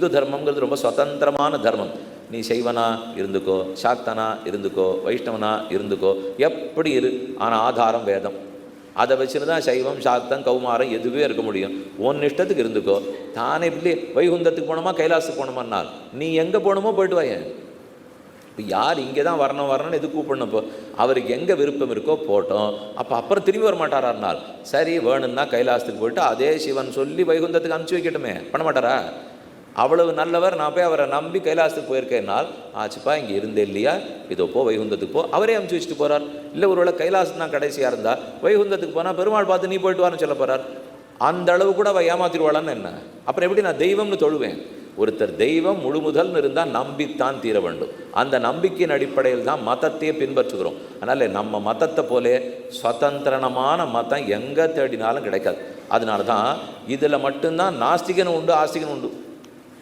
இந்து தர்மங்கிறது ரொம்ப சுதந்திரமான தர்மம். நீ சைவனா இருந்துக்கோ, சாக்தனா இருந்துக்கோ, வைஷ்ணவனா இருந்துக்கோ, எப்படி இரு, ஆனால் ஆதாரம் வேதம். அதை வச்சுன்னு தான் சைவம், சாக்தம், கௌமாரம் எதுவே இருக்க முடியும். ஒன்று இஷ்டத்துக்கு இருந்துக்கோ. தானே இப்படி வைகுந்தத்துக்கு போனோமா கைலாசத்துக்கு போனோமானால் நீ எங்கே போகணுமோ போய்ட்டு வாயேன். இப்போ யார் இங்கே தான் வரணும்னு எது கூப்பிடணுப்போ, அவருக்கு எங்கே விருப்பம் இருக்கோ போட்டோம். அப்புறம் திரும்பி வர மாட்டாரானால் சரி வேணும்னா கைலாசத்துக்கு போயிட்டு அதே சிவன் சொல்லி வைகுந்தத்துக்கு அனுப்பிச்சி வைக்கட்டுமே, பண்ண மாட்டாரா? அவ்வளவு நல்லவர், நான் போய் அவரை நம்பி கைலாசத்துக்கு போயிருக்கேன்னால் ஆச்சுப்பா இங்கே இருந்தே இல்லையா, இதோ போ வைகுந்தத்துக்கு போ, அவரே அனுப்பிச்சி வச்சுட்டு போகிறார். இல்லை ஒருவேளை கைலாசம் தான் கடைசியாக இருந்தால் வைகுந்தத்துக்கு போனால் பெருமாள் பார்த்து நீ போயிட்டு வான்னு சொல்ல போகிறார். அந்த அளவு கூட அவள் ஏமாத்திடுவாளான்னு என்ன? அப்புறம் எப்படி நான் தெய்வம்னு தொழுவேன்? ஒருத்தர் தெய்வம் முழு முதல்னு இருந்தால் நம்பித்தான் தீர வேண்டும். அந்த நம்பிக்கையின் அடிப்படையில் தான் மதத்தையே பின்பற்றுகிறோம். அதனால் நம்ம மதத்தை போலே சுதந்திரமான மதம் எங்கே தேடினாலும் கிடைக்காது. அதனால தான் இதில் மட்டும்தான் நாஸ்திகனும் உண்டு, ஆஸ்திகனும் உண்டு.